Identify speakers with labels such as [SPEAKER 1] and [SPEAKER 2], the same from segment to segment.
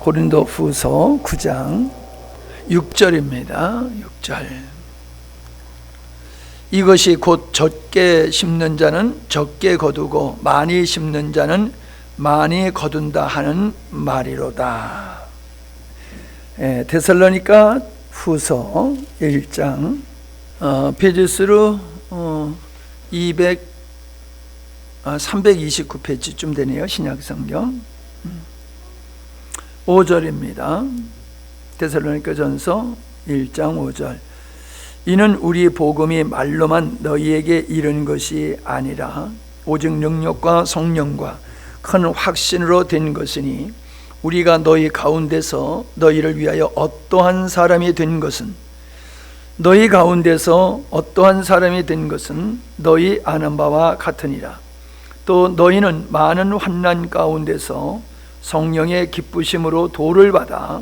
[SPEAKER 1] 고린도후서 9장 6절입니다. 6절. 이것이 곧 적게 심는 자는 적게 거두고 많이 심는 자는 많이 거둔다 하는 말이로다. 데살로니가 후서 1장 페이지수로 329페이지쯤 되네요. 신약성경 5절입니다. 데살로니가 전서 1장 5절. 이는 우리 복음이 말로만 너희에게 이른 것이 아니라 오직 능력과 성령과 큰 확신으로 된 것이니 우리가 너희 가운데서 너희를 위하여 어떠한 사람이 된 것은 너희 가운데서 어떠한 사람이 된 것은 너희 아는 바와 같으니라. 또 너희는 많은 환난 가운데서 성령의 기쁘심으로 도를 받아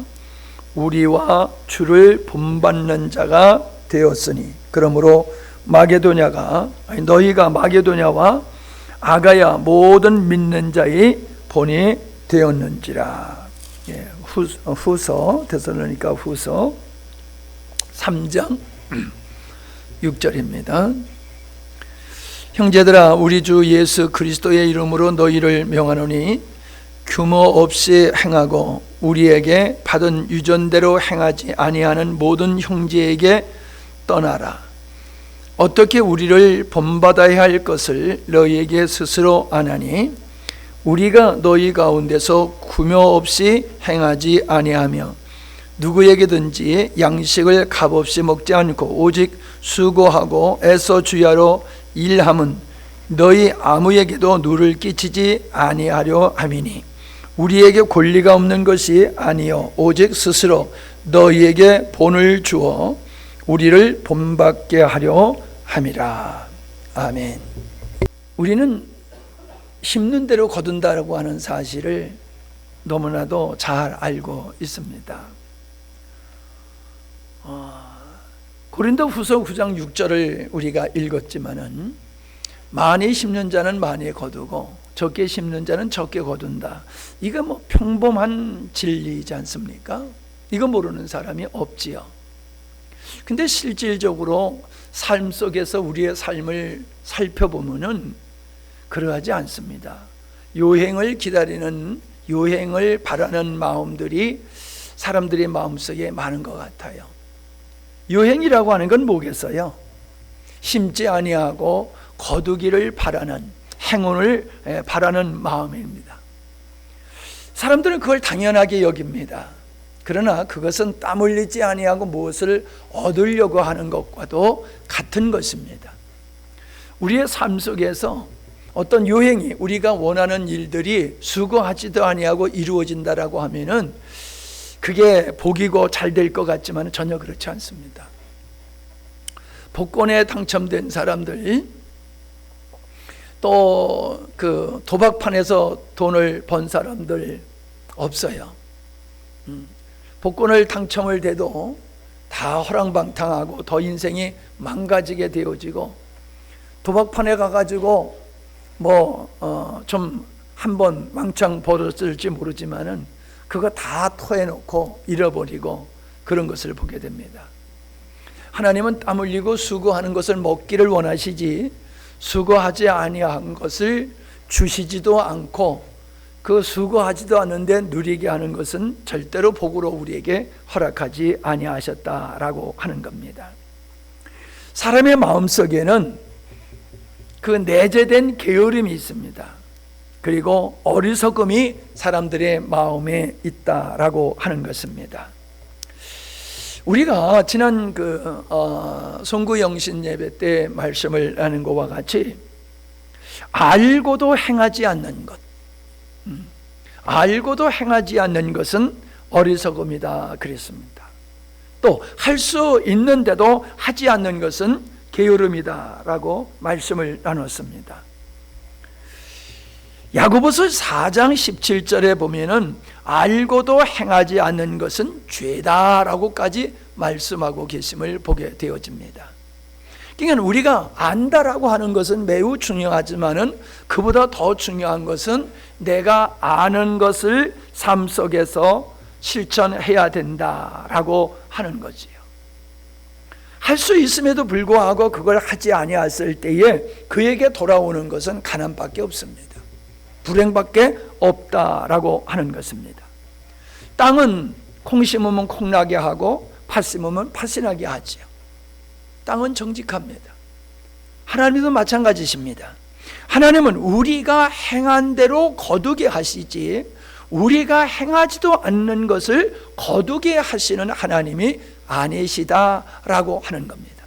[SPEAKER 1] 우리와 주를 본받는 자가 되었으니 그러므로 너희가 마게도냐와 아가야 모든 믿는 자의 본이 되었는지라. 후서 데살로니가 후서 3장 6절입니다. 형제들아, 우리 주 예수 그리스도의 이름으로 너희를 명하노니 규모 없이 행하고 우리에게 받은 유전대로 행하지 아니하는 모든 형제에게 떠나라. 어떻게 우리를 본받아야 할 것을 너희에게 스스로 아나니 우리가 너희 가운데서 구며 없이 행하지 아니하며 누구에게든지 양식을 값없이 먹지 않고 오직 수고하고 애써 주야로 일함은 너희 아무에게도 누를 끼치지 아니하려 함이니 우리에게 권리가 없는 것이 아니요 오직 스스로 너희에게 본을 주어 우리를 본받게 하려 함이라. 아멘. 우리는 심는 대로 거둔다라고 하는 사실을 너무나도 잘 알고 있습니다. 고린도후서 9장 6절을 우리가 읽었지만은 많이 심는 자는 많이 거두고 적게 심는 자는 적게 거둔다. 이거 뭐 평범한 진리이지 않습니까? 이거 모르는 사람이 없지요. 근데 실질적으로 삶 속에서 우리의 삶을 살펴보면은 그러하지 않습니다. 요행을 기다리는, 요행을 바라는 마음들이 사람들의 마음속에 많은 것 같아요. 요행이라고 하는 건 뭐겠어요? 심지 아니하고 거두기를 바라는, 행운을 바라는 마음입니다. 사람들은 그걸 당연하게 여깁니다. 그러나 그것은 땀 흘리지 아니하고 무엇을 얻으려고 하는 것과도 같은 것입니다. 우리의 삶 속에서 어떤 요행이, 우리가 원하는 일들이 수고하지도 아니하고 이루어진다라고 하면은 그게 복이고 잘 될 것 같지만 전혀 그렇지 않습니다. 복권에 당첨된 사람들, 또 그 도박판에서 돈을 번 사람들 없어요. 복권을 당첨을 돼도 다 허랑방탕하고 더 인생이 망가지게 되어지고, 도박판에 가가지고 좀 한번 왕창 벌었을지 모르지만은 그거 다 토해놓고 잃어버리고 그런 것을 보게 됩니다. 하나님은 땀 흘리고 수고하는 것을 먹기를 원하시지 수고하지 아니한 것을 주시지도 않고 그 수고하지도 않는데 누리게 하는 것은 절대로 복으로 우리에게 허락하지 아니하셨다라고 하는 겁니다. 사람의 마음속에는 그 내재된 게으름이 있습니다. 그리고 어리석음이 사람들의 마음에 있다라고 하는 것입니다. 우리가 지난 송구영신 예배 때 말씀을 나눈 것과 같이 알고도 행하지 않는 것, 알고도 행하지 않는 것은 어리석음이다 그랬습니다. 또 할 수 있는데도 하지 않는 것은 게으름이다라고 말씀을 나눴습니다. 야고보서 4장 17절에 보면은 알고도 행하지 않는 것은 죄다라고까지 말씀하고 계심을 보게 되어집니다. 그러니까 우리가 안다라고 하는 것은 매우 중요하지만은 그보다 더 중요한 것은 내가 아는 것을 삶 속에서 실천해야 된다라고 하는 거지요. 할 수 있음에도 불구하고 그걸 하지 아니했을 때에 그에게 돌아오는 것은 가난밖에 없습니다. 불행밖에 없다라고 하는 것입니다. 땅은 콩 심으면 콩 나게 하고 팥 심으면 팥이 나게 하지요. 땅은 정직합니다. 하나님도 마찬가지십니다. 하나님은 우리가 행한 대로 거두게 하시지 우리가 행하지도 않는 것을 거두게 하시는 하나님이 아니시다라고 하는 겁니다.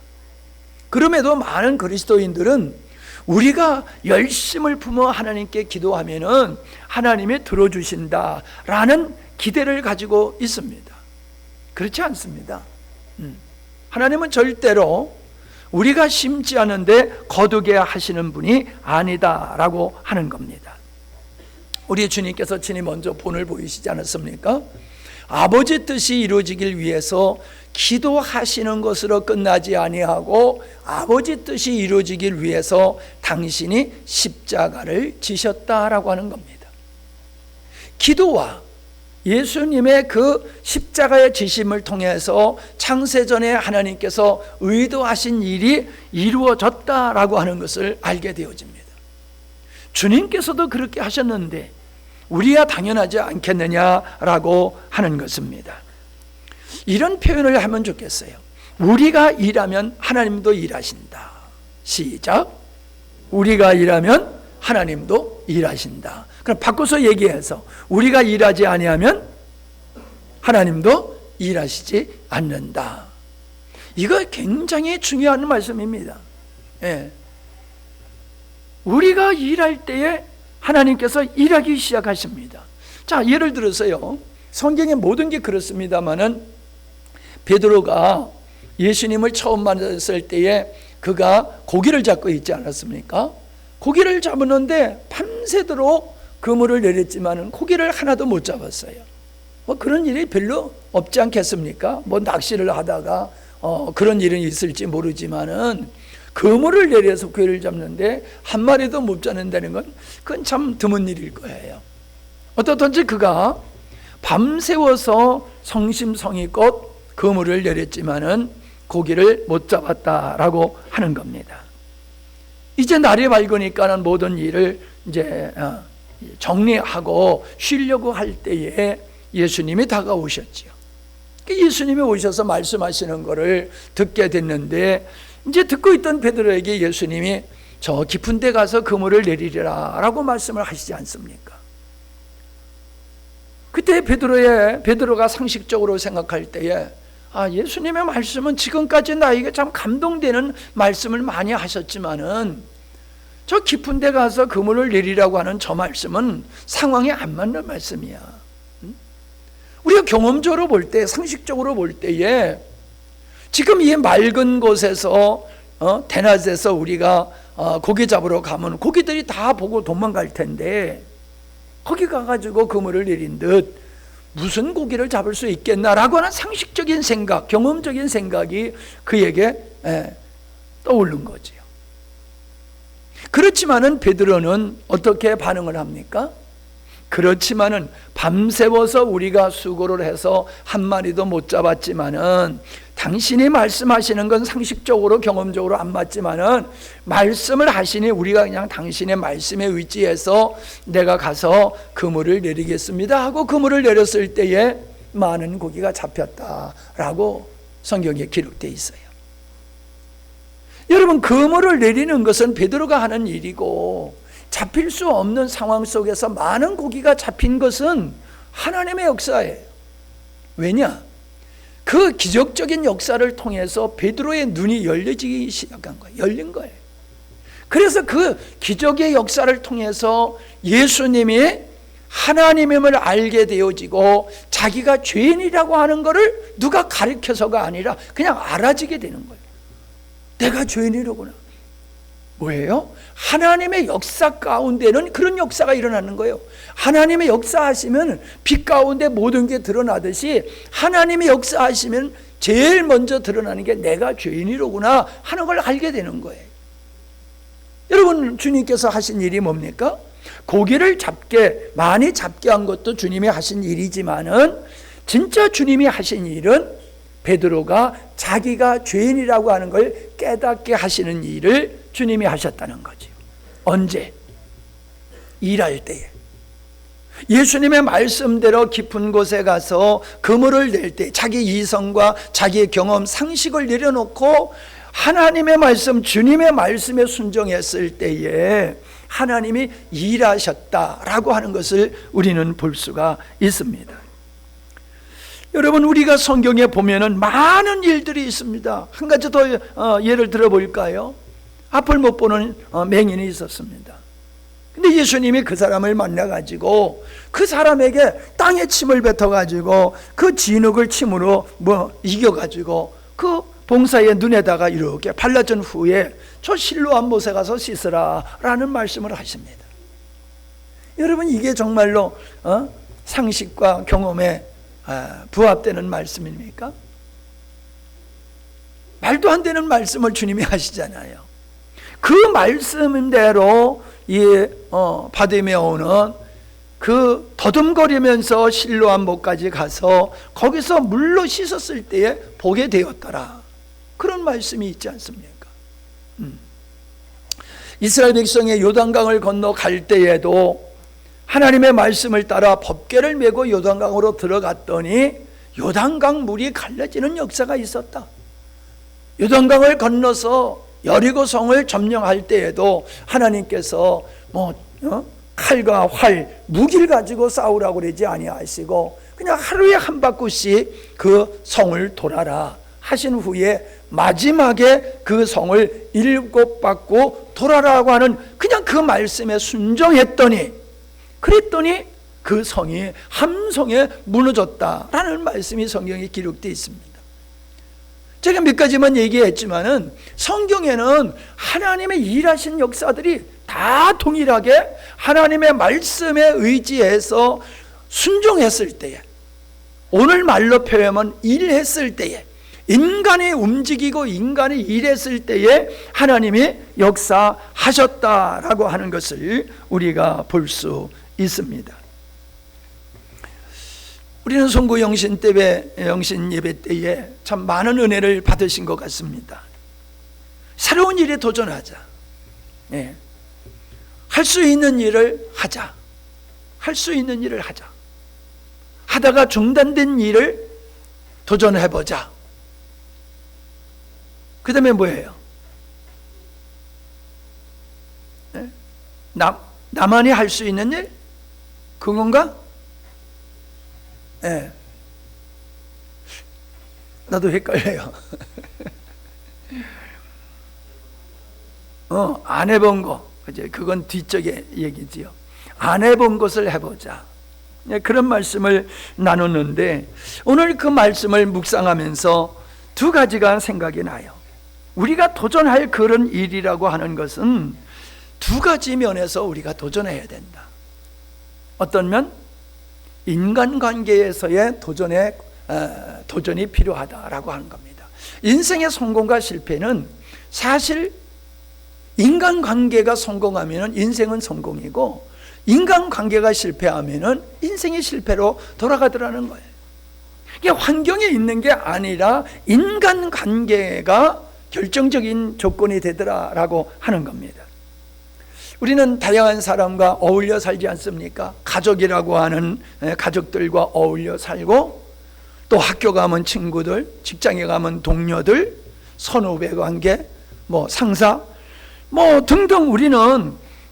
[SPEAKER 1] 그럼에도 많은 그리스도인들은 우리가 열심을 품어 하나님께 기도하면은 하나님이 들어주신다라는 기대를 가지고 있습니다. 그렇지 않습니다. 하나님은 절대로 우리가 심지 않은데 거두게 하시는 분이 아니다라고 하는 겁니다. 우리 주님께서 친히 먼저 본을 보이시지 않았습니까? 아버지 뜻이 이루어지길 위해서 기도하시는 것으로 끝나지 아니하고 아버지 뜻이 이루어지길 위해서 당신이 십자가를 지셨다라고 하는 겁니다. 기도와 예수님의 그 십자가의 지심을 통해서 창세전에 하나님께서 의도하신 일이 이루어졌다라고 하는 것을 알게 되어집니다. 주님께서도 그렇게 하셨는데 우리야 당연하지 않겠느냐라고 하는 것입니다. 이런 표현을 하면 좋겠어요. 우리가 일하면 하나님도 일하신다. 시작. 우리가 일하면 하나님도 일하신다. 그럼 바꿔서 얘기해서 우리가 일하지 아니하면 하나님도 일하시지 않는다. 이거 굉장히 중요한 말씀입니다. 예. 우리가 일할 때에 하나님께서 일하기 시작하십니다. 자, 예를 들어서요. 성경의 모든 게 그렇습니다만은 베드로가 예수님을 처음 만났을 때에 그가 고기를 잡고 있지 않았습니까? 고기를 잡았는데 밤새도록 그물을 내렸지만은 고기를 하나도 못 잡았어요. 뭐 그런 일이 별로 없지 않겠습니까? 뭐 낚시를 하다가 그런 일은 있을지 모르지만은 그물을 내려서 고기를 잡는데 한 마리도 못 잡는다는 건 그건 참 드문 일일 거예요. 어떻든지 그가 밤새워서 성심성의껏 그물을 내렸지만은 고기를 못 잡았다라고 하는 겁니다. 이제 날이 밝으니까는 모든 일을 이제 정리하고 쉬려고 할 때에 예수님이 다가오셨지요. 예수님이 오셔서 말씀하시는 것을 듣게 됐는데 이제 듣고 있던 베드로에게 예수님이 저 깊은 데 가서 그물을 내리리라 라고 말씀을 하시지 않습니까? 그때 베드로가 상식적으로 생각할 때에 예수님의 말씀은 지금까지 나에게 참 감동되는 말씀을 많이 하셨지만은 저 깊은 데 가서 그물을 내리라고 하는 저 말씀은 상황에 안 맞는 말씀이야. 우리가 경험적으로 볼 때, 상식적으로 볼 때에 지금 이 맑은 곳에서 대낮에서 우리가 고기 잡으러 가면 고기들이 다 보고 도망갈 텐데 거기 가가지고 그물을 내린 듯 무슨 고기를 잡을 수 있겠나라고 하는 상식적인 생각, 경험적인 생각이 그에게 떠오른 거지요. 그렇지만은 베드로는 어떻게 반응을 합니까? 그렇지만은 밤새워서 우리가 수고를 해서 한 마리도 못 잡았지만은 당신이 말씀하시는 건 상식적으로 경험적으로 안 맞지만은 말씀을 하시니 우리가 그냥 당신의 말씀에 의지해서 내가 가서 그물을 내리겠습니다 하고 그물을 내렸을 때에 많은 고기가 잡혔다라고 성경에 기록되어 있어요. 여러분, 그물을 내리는 것은 베드로가 하는 일이고 잡힐 수 없는 상황 속에서 많은 고기가 잡힌 것은 하나님의 역사예요. 왜냐? 그 기적적인 역사를 통해서 베드로의 눈이 열려지기 시작한 거예요. 열린 거예요. 그래서 그 기적의 역사를 통해서 예수님이 하나님임을 알게 되어지고 자기가 죄인이라고 하는 것을 누가 가르쳐서가 아니라 그냥 알아지게 되는 거예요. 내가 죄인이로구나. 뭐예요? 하나님의 역사 가운데는 그런 역사가 일어나는 거예요. 하나님의 역사하시면 빛 가운데 모든 게 드러나듯이 하나님의 역사하시면 제일 먼저 드러나는 게 내가 죄인이로구나 하는 걸 알게 되는 거예요. 여러분, 주님께서 하신 일이 뭡니까? 고기를 많이 잡게 한 것도 주님이 하신 일이지만은 진짜 주님이 하신 일은 베드로가 자기가 죄인이라고 하는 걸 깨닫게 하시는 일을 주님이 하셨다는 거죠. 언제? 일할 때에. 예수님의 말씀대로 깊은 곳에 가서 그물을 낼 때 자기 이성과 자기의 경험, 상식을 내려놓고 하나님의 말씀, 주님의 말씀에 순종했을 때에 하나님이 일하셨다라고 하는 것을 우리는 볼 수가 있습니다. 여러분, 우리가 성경에 보면은 많은 일들이 있습니다. 한 가지 더 예를 들어볼까요? 앞을 못 보는 맹인이 있었습니다. 근데 예수님이 그 사람을 만나가지고 그 사람에게 땅에 침을 뱉어가지고 그 진흙을 침으로 이겨가지고 그 봉사의 눈에다가 이렇게 발라준 후에 저 실로암 못에 가서 씻으라 라는 말씀을 하십니다. 여러분, 이게 정말로 상식과 경험에 부합되는 말씀입니까? 말도 안 되는 말씀을 주님이 하시잖아요. 그 말씀대로 바디메오는 그 더듬거리면서 실로암 못까지 가서 거기서 물로 씻었을 때에 보게 되었더라. 그런 말씀이 있지 않습니까? 이스라엘 백성의 요단강을 건너갈 때에도 하나님의 말씀을 따라 법궤를 메고 요단강으로 들어갔더니 요단강 물이 갈라지는 역사가 있었다. 요단강을 건너서 여리고 성을 점령할 때에도 하나님께서 칼과 활, 무기를 가지고 싸우라고 그러지 아니하시고 그냥 하루에 한 바퀴씩 그 성을 돌아라 하신 후에 마지막에 그 성을 7바퀴 돌아라고 하는 그냥 그 말씀에 순종했더니, 그랬더니 그 성이 함성에 무너졌다라는 말씀이 성경에 기록되어 있습니다. 제가 몇 가지만 얘기했지만은 성경에는 하나님의 일하신 역사들이 다 동일하게 하나님의 말씀에 의지해서 순종했을 때에, 오늘 말로 표현하면 일했을 때에, 인간이 움직이고 인간이 일했을 때에 하나님이 역사하셨다라고 하는 것을 우리가 볼 수 있습니다. 우리는 송구 영신 예배 때에 참 많은 은혜를 받으신 것 같습니다. 새로운 일에 도전하자. 할 수 있는 일을 하자. 할 수 있는 일을 하자. 하다가 중단된 일을 도전해보자. 그 다음에 뭐예요? 나만이 할 수 있는 일? 그건가? 나도 헷갈려요. 안 해본 거, 그건 뒤쪽의 얘기지요. 안 해본 것을 해보자. 그런 말씀을 나눴는데, 오늘 그 말씀을 묵상하면서 두 가지가 생각이 나요. 우리가 도전할 그런 일이라고 하는 것은 두 가지 면에서 우리가 도전해야 된다. 어떤 면? 인간관계에서의 도전이 필요하다라고 하는 겁니다. 인생의 성공과 실패는 사실 인간관계가 성공하면 인생은 성공이고, 인간관계가 실패하면 인생이 실패로 돌아가더라는 거예요. 이게 환경에 있는 게 아니라 인간관계가 결정적인 조건이 되더라라고 하는 겁니다. 우리는 다양한 사람과 어울려 살지 않습니까? 가족이라고 하는 가족들과 어울려 살고, 또 학교 가면 친구들, 직장에 가면 동료들, 선후배 관계, 상사, 등등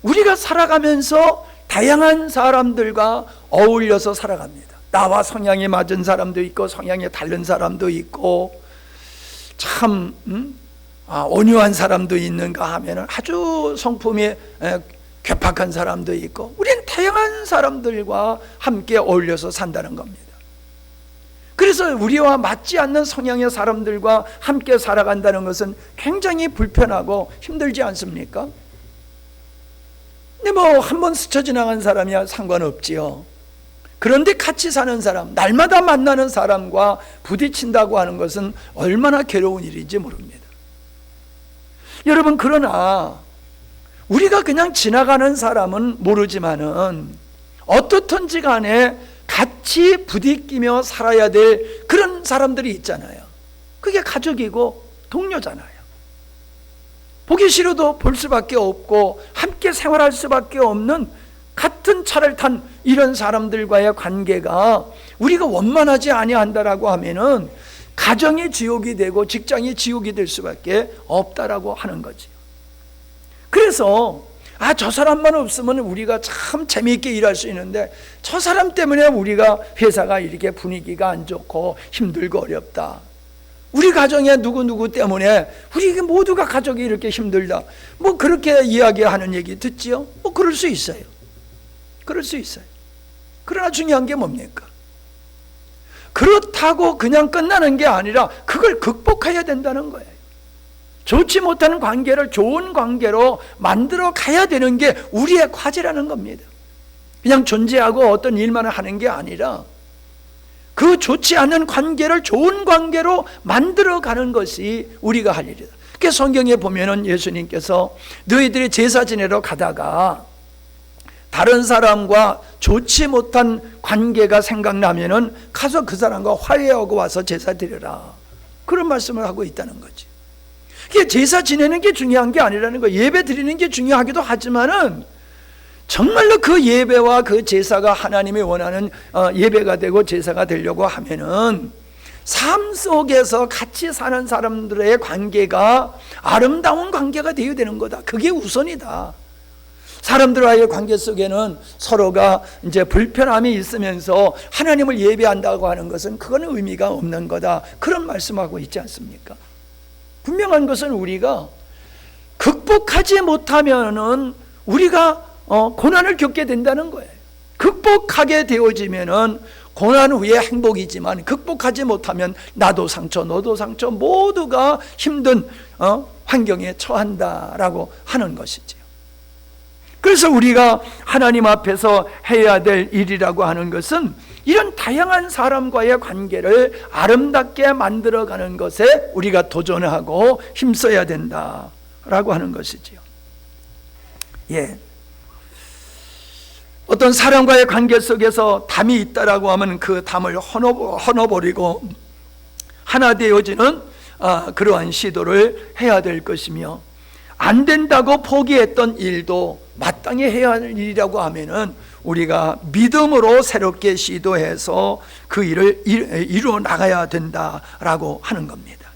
[SPEAKER 1] 우리가 살아가면서 다양한 사람들과 어울려서 살아갑니다. 나와 성향이 맞은 사람도 있고 성향이 다른 사람도 있고, 참 온유한 사람도 있는가 하면 아주 성품이 괴팍한 사람도 있고, 우리는 다양한 사람들과 함께 어울려서 산다는 겁니다. 그래서 우리와 맞지 않는 성향의 사람들과 함께 살아간다는 것은 굉장히 불편하고 힘들지 않습니까? 근데 한번 스쳐 지나간 사람이야 상관없지요. 그런데 같이 사는 사람, 날마다 만나는 사람과 부딪힌다고 하는 것은 얼마나 괴로운 일인지 모릅니다. 여러분, 그러나 우리가 그냥 지나가는 사람은 모르지만은 어떻든지 간에 같이 부딪히며 살아야 될 그런 사람들이 있잖아요. 그게 가족이고 동료잖아요. 보기 싫어도 볼 수밖에 없고 함께 생활할 수밖에 없는 같은 차를 탄 이런 사람들과의 관계가 우리가 원만하지 아니한다라고 하면은 가정이 지옥이 되고 직장이 지옥이 될 수밖에 없다라고 하는 거지요. 그래서 저 사람만 없으면 우리가 참 재미있게 일할 수 있는데 저 사람 때문에 우리가 회사가 이렇게 분위기가 안 좋고 힘들고 어렵다. 우리 가정에 누구누구 때문에 우리 모두가 가족이 이렇게 힘들다. 뭐 그렇게 이야기하는 얘기 듣지요? 뭐 그럴 수 있어요. 그럴 수 있어요. 그러나 중요한 게 뭡니까? 그렇다고 그냥 끝나는 게 아니라 그걸 극복해야 된다는 거예요. 좋지 못한 관계를 좋은 관계로 만들어 가야 되는 게 우리의 과제라는 겁니다. 그냥 존재하고 어떤 일만 하는 게 아니라 그 좋지 않은 관계를 좋은 관계로 만들어 가는 것이 우리가 할 일이다. 그래서 성경에 보면은 예수님께서 너희들이 제사 지내러 가다가 다른 사람과 좋지 못한 관계가 생각나면은 가서 그 사람과 화해하고 와서 제사 드려라. 그런 말씀을 하고 있다는 거지. 이게 제사 지내는 게 중요한 게 아니라는 거예요. 예배 드리는 게 중요하기도 하지만은 정말로 그 예배와 그 제사가 하나님이 원하는 예배가 되고 제사가 되려고 하면은 삶 속에서 같이 사는 사람들의 관계가 아름다운 관계가 되어야 되는 거다. 그게 우선이다. 사람들과의 관계 속에는 서로가 이제 불편함이 있으면서 하나님을 예배한다고 하는 것은 그건 의미가 없는 거다. 그런 말씀하고 있지 않습니까? 분명한 것은 우리가 극복하지 못하면은 우리가 고난을 겪게 된다는 거예요. 극복하게 되어지면은 고난 후에 행복이지만 극복하지 못하면 나도 상처 너도 상처 모두가 힘든 환경에 처한다라고 하는 것이지요. 그래서 우리가 하나님 앞에서 해야 될 일이라고 하는 것은 이런 다양한 사람과의 관계를 아름답게 만들어가는 것에 우리가 도전하고 힘써야 된다라고 하는 것이지요. 예. 어떤 사람과의 관계 속에서 담이 있다라고 하면 그 담을 헌어버리고 하나 되어지는 그러한 시도를 해야 될 것이며, 안 된다고 포기했던 일도 마땅히 해야 할 일이라고 하면은 우리가 믿음으로 새롭게 시도해서 그 일을 이루어 나가야 된다라고 하는 겁니다.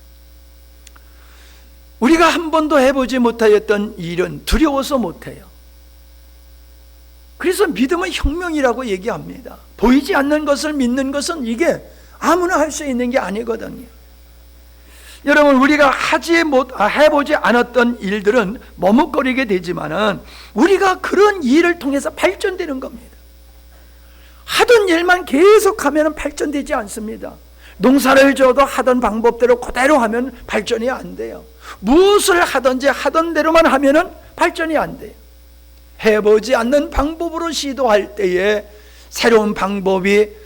[SPEAKER 1] 우리가 한 번도 해보지 못하였던 일은 두려워서 못해요. 그래서 믿음은 혁명이라고 얘기합니다. 보이지 않는 것을 믿는 것은 이게 아무나 할 수 있는 게 아니거든요. 여러분, 우리가 해보지 않았던 일들은 머뭇거리게 되지만은 우리가 그런 일을 통해서 발전되는 겁니다. 하던 일만 계속하면 발전되지 않습니다. 농사를 져도 하던 방법대로 그대로 하면 발전이 안 돼요. 무엇을 하든지 하던 대로만 하면은 발전이 안 돼요. 해보지 않는 방법으로 시도할 때에 새로운 방법이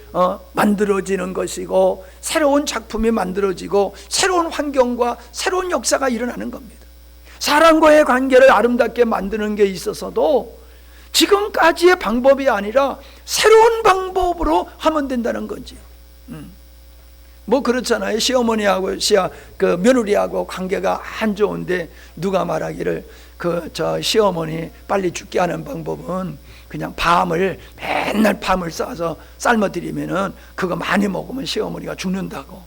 [SPEAKER 1] 만들어지는 것이고, 새로운 작품이 만들어지고 새로운 환경과 새로운 역사가 일어나는 겁니다. 사람과의 관계를 아름답게 만드는 게 있어서도 지금까지의 방법이 아니라 새로운 방법으로 하면 된다는 거지요. 뭐 그렇잖아요. 시어머니하고 며느리하고 관계가 안 좋은데 누가 말하기를 시어머니 빨리 죽게 하는 방법은 그냥 맨날 밤을 싸서 삶아드리면은 그거 많이 먹으면 시어머니가 죽는다고.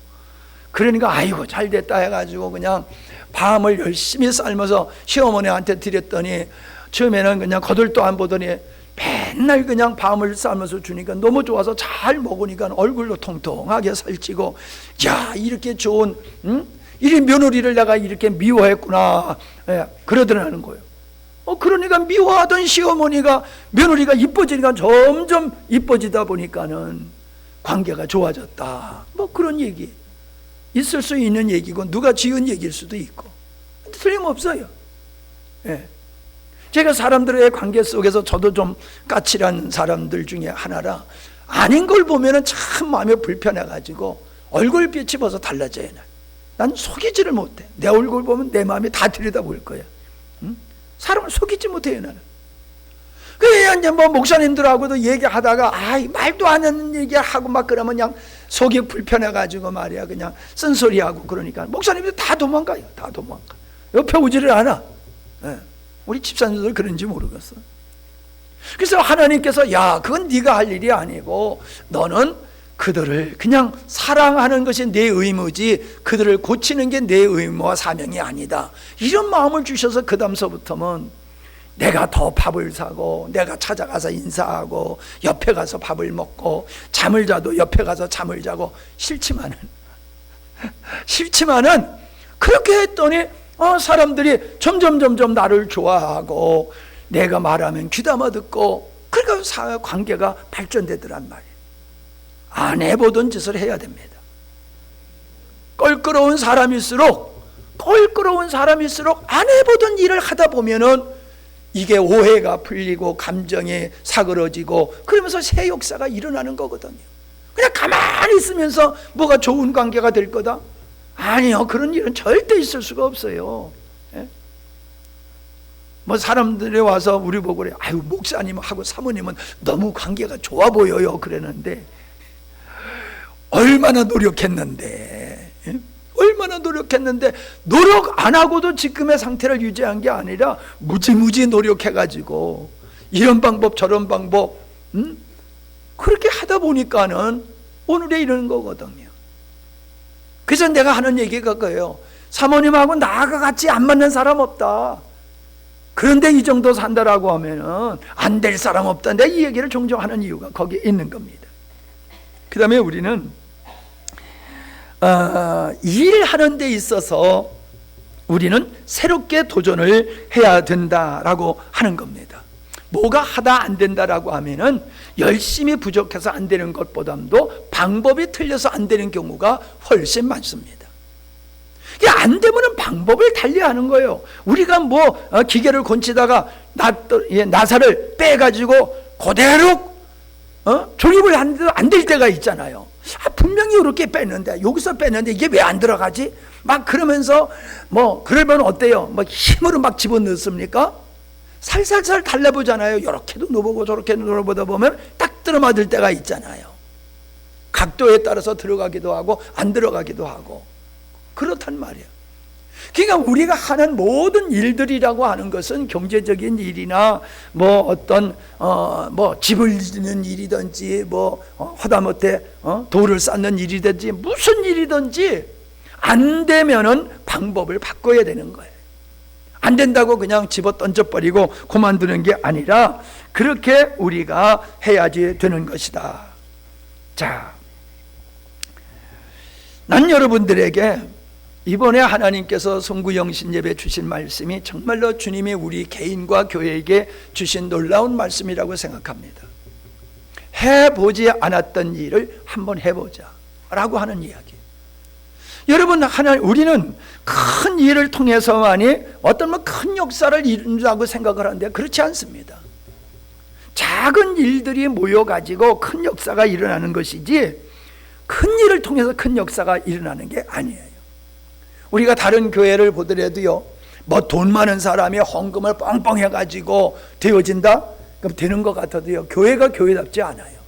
[SPEAKER 1] 그러니까 아이고 잘됐다 해가지고 그냥 밤을 열심히 삶아서 시어머니한테 드렸더니 처음에는 그냥 거들도 안 보더니 맨날 그냥 밤을 삶아서 주니까 너무 좋아서 잘 먹으니까 얼굴도 통통하게 살찌고, 야, 이렇게 좋은 이 며느리를 내가 이렇게 미워했구나, 그러더라는 거예요. 그러니까 미워하던 시어머니가 며느리가 이뻐지니까 점점 이뻐지다 보니까는 관계가 좋아졌다. 뭐 그런 얘기 있을 수 있는 얘기고 누가 지은 얘기일 수도 있고 틀림없어요. 예. 제가 사람들의 관계 속에서 저도 좀 까칠한 사람들 중에 하나라, 아닌 걸 보면은 참 마음이 불편해가지고 얼굴빛이 벌써 달라져요. 난 속이지를 못해. 내 얼굴 보면 내 마음이 다 들여다볼 거야. 사람을 속이지 못해요, 나는. 그래 이제 뭐 목사님들하고도 얘기하다가 말도 안 하는 얘기하고 막 그러면 그냥 속이 불편해가지고 말이야 그냥 쓴소리하고 그러니까 목사님들 다 도망가요. 다 도망가. 옆에 오지를 않아. 우리 집사님들 그런지 모르겠어. 그래서 하나님께서 야 그건 네가 할 일이 아니고 너는 그들을 그냥 사랑하는 것이 내 의무지 그들을 고치는 게 내 의무와 사명이 아니다. 이런 마음을 주셔서 그 다음서부터는 내가 더 밥을 사고 내가 찾아가서 인사하고 옆에 가서 밥을 먹고 잠을 자도 옆에 가서 잠을 자고 싫지만은 그렇게 했더니 사람들이 점점 나를 좋아하고 내가 말하면 귀담아 듣고 그러니까 사회 관계가 발전되더란 말이에요. 안 해보던 짓을 해야 됩니다. 껄끄러운 사람일수록 안 해보던 일을 하다 보면은 이게 오해가 풀리고 감정이 사그러지고 그러면서 새 역사가 일어나는 거거든요. 그냥 가만히 있으면서 뭐가 좋은 관계가 될 거다? 아니요, 그런 일은 절대 있을 수가 없어요. 뭐 사람들이 와서 우리 보고 그래, 아유 목사님하고 사모님은 너무 관계가 좋아 보여요 그랬는데 얼마나 노력했는데 노력 안 하고도 지금의 상태를 유지한 게 아니라 무지무지 노력해가지고 이런 방법 저런 방법 그렇게 하다 보니까는 오늘에 이러는 거거든요. 그래서 내가 하는 얘기가 그거예요. 사모님하고 나하고 같이 안 맞는 사람 없다. 그런데 이 정도 산다라고 하면은 안 될 사람 없다. 내가 이 얘기를 종종 하는 이유가 거기에 있는 겁니다. 그 다음에 우리는 일하는 데 있어서 우리는 새롭게 도전을 해야 된다라고 하는 겁니다. 뭐가 하다 안 된다라고 하면은 열심히 부족해서 안 되는 것보다도 방법이 틀려서 안 되는 경우가 훨씬 많습니다. 안 되면은 방법을 달리하는 거예요. 우리가 뭐 기계를 곤치다가 나사를 빼가지고 그대로 조립을 안 될 때가 있잖아요. 분명히 이렇게 뺐는데 여기서 뺐는데 이게 왜 안 들어가지? 막 그러면서 뭐 그러면 어때요? 뭐 힘으로 막 집어넣습니까? 살살살 달래보잖아요. 이렇게도 넣어보고 저렇게도 넣어보다 보면 딱 들어맞을 때가 있잖아요. 각도에 따라서 들어가기도 하고 안 들어가기도 하고 그렇단 말이에요. 그러니까 우리가 하는 모든 일들이라고 하는 것은 경제적인 일이나 뭐 어떤 뭐 집을 짓는 일이든지 뭐 하다못해 돌을 쌓는 일이든지 무슨 일이든지 안 되면은 방법을 바꿔야 되는 거예요. 안 된다고 그냥 집어 던져버리고 그만두는 게 아니라 그렇게 우리가 해야지 되는 것이다. 자, 난 여러분들에게 이번에 하나님께서 성구영신 예배 주신 말씀이 정말로 주님이 우리 개인과 교회에게 주신 놀라운 말씀이라고 생각합니다. 해보지 않았던 일을 한번 해보자 라고 하는 이야기. 여러분, 우리는 큰 일을 통해서만이 어떤 큰 역사를 이룬다고 생각을 하는데 그렇지 않습니다. 작은 일들이 모여가지고 큰 역사가 일어나는 것이지 큰 일을 통해서 큰 역사가 일어나는 게 아니에요. 우리가 다른 교회를 보더라도요, 뭐 돈 많은 사람이 헌금을 뻥뻥 해가지고 되어진다? 그럼 되는 것 같아도요, 교회가 교회답지 않아요.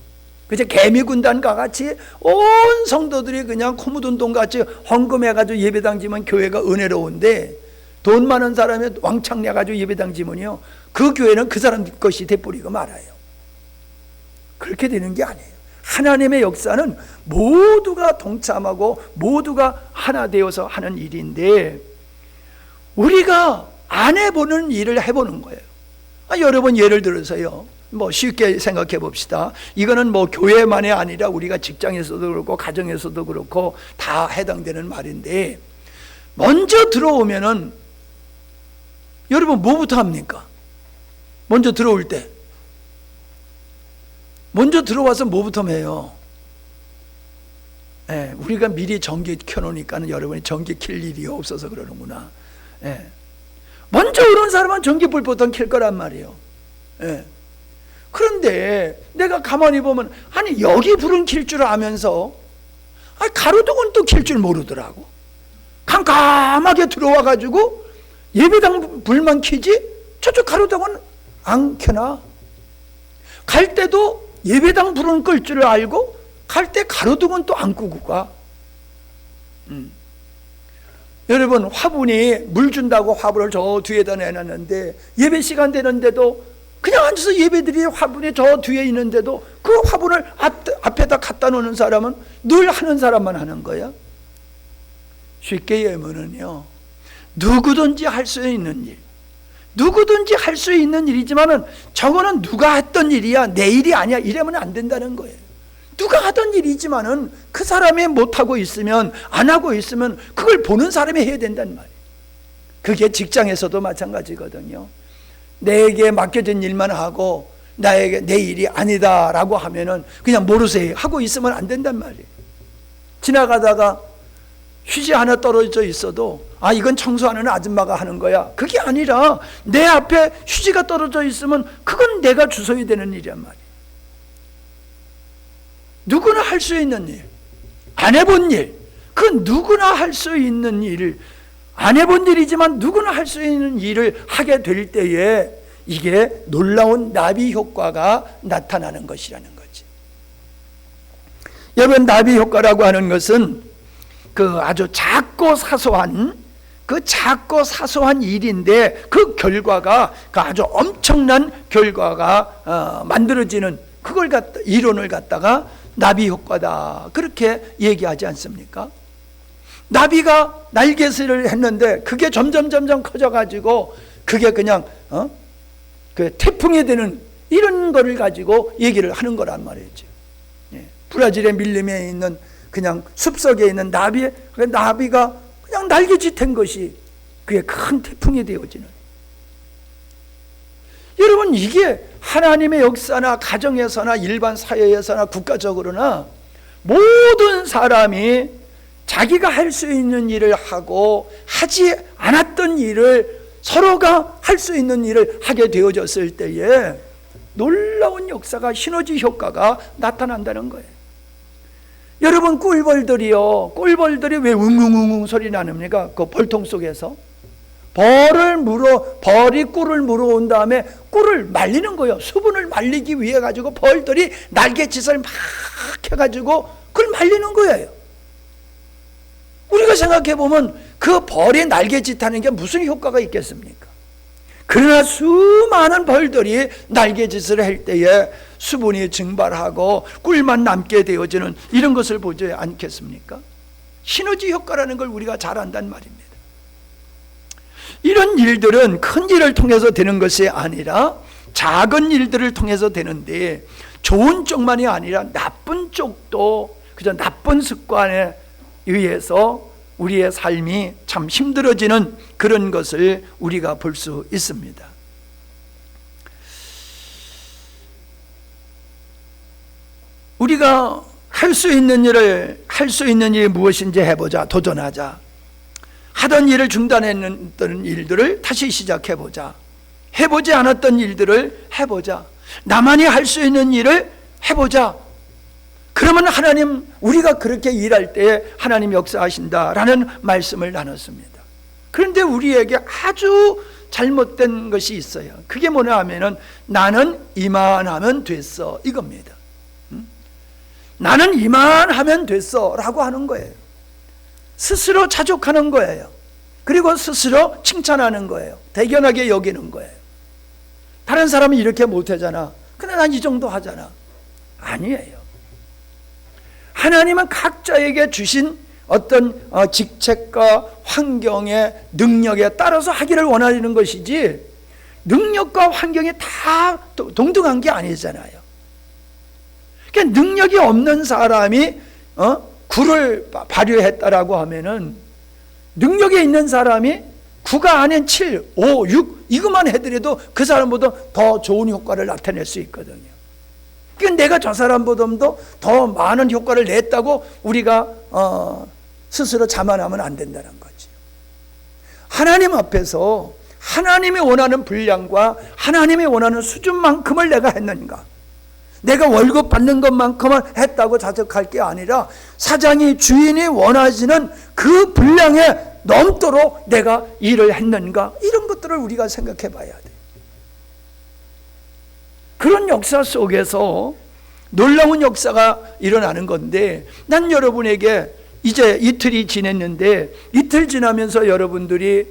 [SPEAKER 1] 그저 개미군단과 같이 온 성도들이 그냥 코 묻은 돈같이 헌금해가지고 예배당 지면 교회가 은혜로운데 돈 많은 사람이 왕창 내가지고 예배당 지면요, 그 교회는 그 사람 것이 돼버리고 말아요. 그렇게 되는 게 아니에요. 하나님의 역사는 모두가 동참하고 모두가 하나 되어서 하는 일인데 우리가 안 해보는 일을 해보는 거예요. 여러분 예를 들어서요, 뭐 쉽게 생각해 봅시다. 이거는 뭐 교회만이 아니라 우리가 직장에서도 그렇고 가정에서도 그렇고 다 해당되는 말인데 먼저 들어오면은 여러분 뭐부터 합니까? 먼저 들어올 때 먼저 들어와서 뭐부터 해요? 우리가 미리 전기 켜놓으니까 여러분이 전기 킬 일이 없어서 그러는구나. 먼저 오는 사람은 전기불 보통 켤 거란 말이에요. 그런데 내가 가만히 보면 아니 여기 불은 켤 줄 아면서 가로등은 또 켤 줄 모르더라고. 깜깜하게 들어와가지고 예배당 불만 켜지 저쪽 가로등은 안 켜나. 갈 때도 예배당 불은 끌 줄 알고 갈 때 가로등은 또 안 끄고 가. 여러분, 화분이 물 준다고 화분을 저 뒤에다 내놨는데 예배 시간 되는데도 그냥 앉아서 예배드리 화분이 저 뒤에 있는데도 그 화분을 앞에다 갖다 놓는 사람은 늘 하는 사람만 하는 거야. 쉽게 예문은요, 누구든지 할 수 있는 일, 누구든지 할 수 있는 일이지만은 저거는 누가 했던 일이야, 내 일이 아니야, 이러면 안 된다는 거예요. 누가 하던 일이지만은 그 사람이 못하고 있으면, 안 하고 있으면 그걸 보는 사람이 해야 된단 말이에요. 그게 직장에서도 마찬가지거든요. 내게 맡겨진 일만 하고 나에게 내 일이 아니다라고 하면은 그냥 모르세요 하고 있으면 안 된단 말이에요. 지나가다가 휴지 하나 떨어져 있어도 아, 이건 청소하는 아줌마가 하는 거야, 그게 아니라 내 앞에 휴지가 떨어져 있으면 그건 내가 주워야 되는 일이란 말이에요. 누구나 할 수 있는 일, 안 해본 일, 그 누구나 할 수 있는 일을, 안 해본 일이지만 누구나 할 수 있는 일을 하게 될 때에 이게 놀라운 나비 효과가 나타나는 것이라는 거지. 여러분, 나비 효과라고 하는 것은 그 아주 작고 사소한 일인데 그 결과가, 그 아주 엄청난 결과가 만들어지는, 그걸 이론을 갖다가 나비 효과다, 그렇게 얘기하지 않습니까? 나비가 날개질을 했는데 그게 점점 커져가지고 그게 그냥 그 태풍이 되는 이런 거를 가지고 얘기를 하는 거란 말이죠. 브라질의 밀림에 있는 그냥 숲속에 있는 나비가 그냥 날개짓한 것이 그게 큰 태풍이 되어지는. 여러분, 이게 하나님의 역사나 가정에서나 일반 사회에서나 국가적으로나 모든 사람이 자기가 할 수 있는 일을 하고 하지 않았던 일을, 서로가 할 수 있는 일을 하게 되어졌을 때에 놀라운 역사가, 시너지 효과가 나타난다는 거예요. 여러분, 꿀벌들이 왜 웅웅웅 소리 나십니까? 그 벌통 속에서 벌이 꿀을 물어온 다음에 꿀을 말리는 거예요. 수분을 말리기 위해 가지고 벌들이 날갯짓을 막 해가지고 그걸 말리는 거예요. 우리가 생각해 보면 그 벌이 날갯짓하는 게 무슨 효과가 있겠습니까? 그러나 수많은 벌들이 날갯짓을 할 때에 수분이 증발하고 꿀만 남게 되어지는 이런 것을 보지 않겠습니까? 시너지 효과라는 걸 우리가 잘 안단 말입니다. 이런 일들은 큰 일을 통해서 되는 것이 아니라 작은 일들을 통해서 되는데, 좋은 쪽만이 아니라 나쁜 쪽도, 그저 나쁜 습관에 의해서 우리의 삶이 참 힘들어지는 그런 것을 우리가 볼 수 있습니다. 우리가 할 수 있는 일이 무엇인지 해보자, 도전하자. 하던 일을 중단했던 일들을 다시 시작해보자. 해보지 않았던 일들을 해보자. 나만이 할 수 있는 일을 해보자. 그러면 하나님, 우리가 그렇게 일할 때 하나님 역사하신다라는 말씀을 나눴습니다. 그런데 우리에게 아주 잘못된 것이 있어요. 그게 뭐냐 하면은 나는 이만하면 됐어, 이겁니다. 나는 이만하면 됐어 라고 하는 거예요. 스스로 자족하는 거예요. 그리고 스스로 칭찬하는 거예요. 대견하게 여기는 거예요. 다른 사람이 이렇게 못하잖아, 근데 난 이 정도 하잖아. 아니에요. 하나님은 각자에게 주신 어떤 직책과 환경의 능력에 따라서 하기를 원하는 것이지, 능력과 환경이 다 동등한 게 아니잖아요. 그러니까 능력이 없는 사람이 구를 발휘했다라고 하면은, 능력이 있는 사람이 9가 아닌 7, 5, 6 이것만 해더라도 그 사람보다 더 좋은 효과를 나타낼 수 있거든요. 그러니까 내가 저 사람보다도 더 많은 효과를 냈다고 우리가 스스로 자만하면 안 된다는 거지. 하나님 앞에서 하나님이 원하는 분량과 하나님이 원하는 수준만큼을 내가 했는가, 내가 월급 받는 것만큼만 했다고 자책할 게 아니라 사장이, 주인이 원하시는 그 분량에 넘도록 내가 일을 했는가, 이런 것들을 우리가 생각해 봐야 돼. 그런 역사 속에서 놀라운 역사가 일어나는 건데, 난 여러분에게 이제 이틀이 지났는데, 이틀 지나면서 여러분들이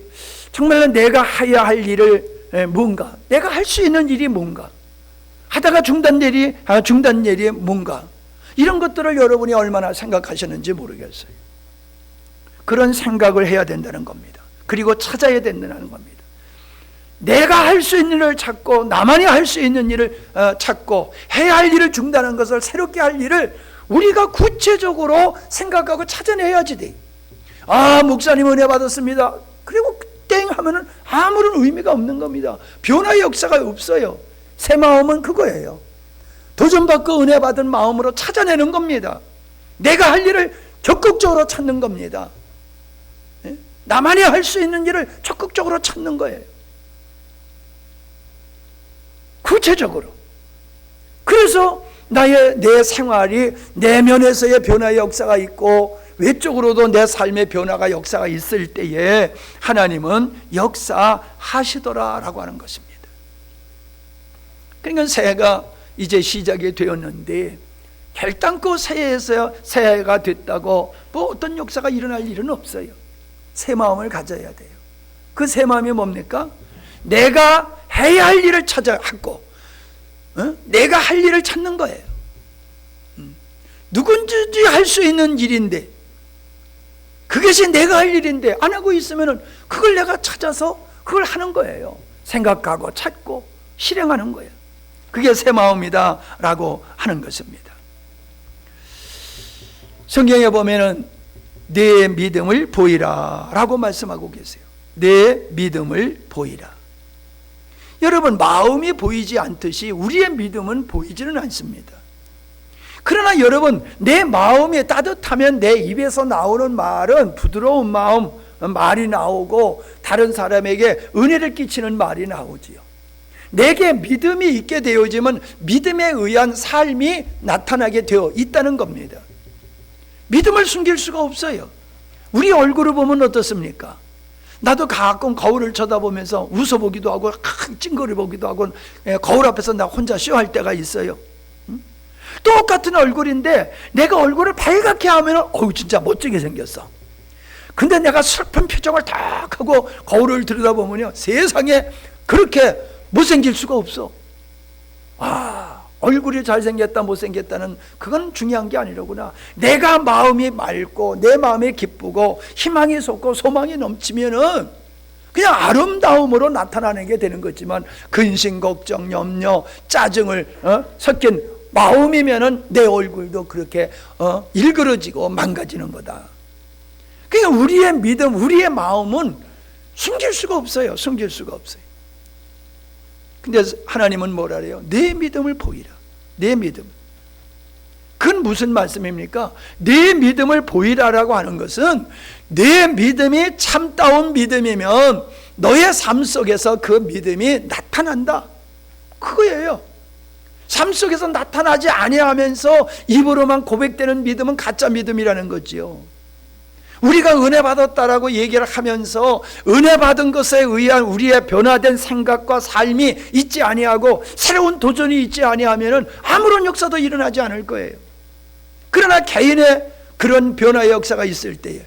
[SPEAKER 1] 정말 내가 해야 할 일을 뭔가, 내가 할 수 있는 일이 뭔가, 하다가 중단 일이 뭔가, 이런 것들을 여러분이 얼마나 생각하셨는지 모르겠어요. 그런 생각을 해야 된다는 겁니다. 그리고 찾아야 된다는 겁니다. 내가 할 수 있는 일을 찾고, 나만이 할 수 있는 일을 찾고, 해야 할 일을 중단한 것을 새롭게 할 일을 우리가 구체적으로 생각하고 찾아내야지 돼. 아, 목사님 은혜 받았습니다. 그리고 땡 하면은 아무런 의미가 없는 겁니다. 변화의 역사가 없어요. 새 마음은 그거예요. 도전받고 은혜 받은 마음으로 찾아내는 겁니다. 내가 할 일을 적극적으로 찾는 겁니다. 나만이 할 수 있는 일을 적극적으로 찾는 거예요. 구체적으로. 그래서 내 생활이 내면에서의 변화의 역사가 있고, 외적으로도 내 삶의 변화가 역사가 있을 때에 하나님은 역사하시더라라고 하는 것입니다. 그러니까 새해가 이제 시작이 되었는데, 결단코 새해가 됐다고 뭐 어떤 역사가 일어날 일은 없어요. 새 마음을 가져야 돼요. 그 새 마음이 뭡니까? 내가 해야 할 일을 찾고, 내가 할 일을 찾는 거예요. 누군지 할 수 있는 일인데, 그것이 내가 할 일인데 안 하고 있으면 그걸 내가 찾아서 그걸 하는 거예요. 생각하고 찾고 실행하는 거예요. 그게 새 마음이다 라고 하는 것입니다. 성경에 보면은 내 믿음을 보이라 라고 말씀하고 계세요. 내 믿음을 보이라. 여러분, 마음이 보이지 않듯이 우리의 믿음은 보이지는 않습니다. 그러나 여러분, 내 마음이 따뜻하면 내 입에서 나오는 말은 부드러운 말이 나오고, 다른 사람에게 은혜를 끼치는 말이 나오지요. 내게 믿음이 있게 되어지면 믿음에 의한 삶이 나타나게 되어 있다는 겁니다. 믿음을 숨길 수가 없어요. 우리 얼굴을 보면 어떻습니까? 나도 가끔 거울을 쳐다보면서 웃어보기도 하고 찡그려보기도 하고, 거울 앞에서 나 혼자 쇼할 때가 있어요. 똑같은 얼굴인데 내가 얼굴을 밝게 하면 어우 진짜 멋지게 생겼어. 근데 내가 슬픈 표정을 딱 하고 거울을 들여다보면요, 세상에 그렇게 못생길 수가 없어. 얼굴이 잘생겼다 못생겼다는 그건 중요한 게 아니로구나. 내가 마음이 맑고 내 마음이 기쁘고 희망이 솟고 소망이 넘치면은 그냥 아름다움으로 나타나게 되는 거지만, 근심, 걱정, 염려, 짜증을 섞인 마음이면은 내 얼굴도 그렇게 일그러지고 망가지는 거다. 그러니까 우리의 믿음, 우리의 마음은 숨길 수가 없어요. 숨길 수가 없어요. 근데 하나님은 뭐라 그래요? 내 믿음을 보이라. 내 믿음. 그건 무슨 말씀입니까? 내 믿음을 보이라라고 하는 것은, 내 믿음이 참다운 믿음이면 너의 삶 속에서 그 믿음이 나타난다, 그거예요. 삶 속에서 나타나지 아니하면서 입으로만 고백되는 믿음은 가짜 믿음이라는 거지요. 우리가 은혜 받았다라고 얘기를 하면서 은혜 받은 것에 의한 우리의 변화된 생각과 삶이 있지 아니하고 새로운 도전이 있지 아니하면은 아무런 역사도 일어나지 않을 거예요. 그러나 개인의 그런 변화의 역사가 있을 때에,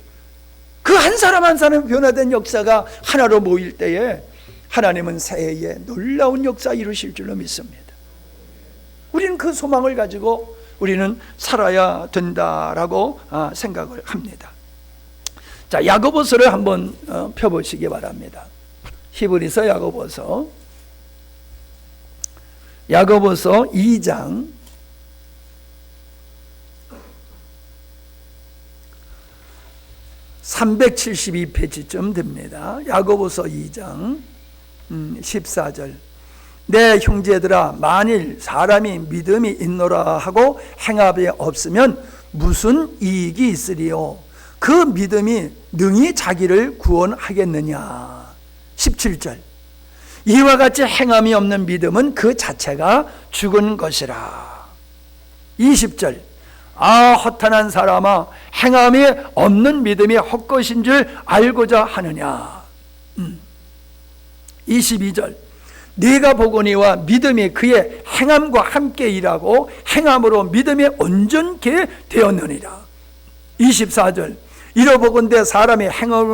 [SPEAKER 1] 그 한 사람 한 사람 변화된 역사가 하나로 모일 때에 하나님은 새해에 놀라운 역사 이루실 줄로 믿습니다. 우리는 그 소망을 가지고 우리는 살아야 된다라고 생각을 합니다. 자, 야고보서를 한번 펴보시기 바랍니다. 히브리서 야고보서 2장 372페이지쯤 됩니다. 야고보서 2장 14절. 내 형제들아, 만일 사람이 믿음이 있노라 하고 행함이 없으면 무슨 이익이 있으리요? 그 믿음이 능히 자기를 구원하겠느냐. 17절. 이와 같이 행함이 없는 믿음은 그 자체가 죽은 것이라. 20절. 허탄한 사람아, 행함이 없는 믿음이 헛것인 줄 알고자 하느냐. 22절. 네가 보거니와 믿음이 그의 행함과 함께 일하고 행함으로 믿음이 온전케 되었느니라. 24절 이러보건대 사람이 행함으로만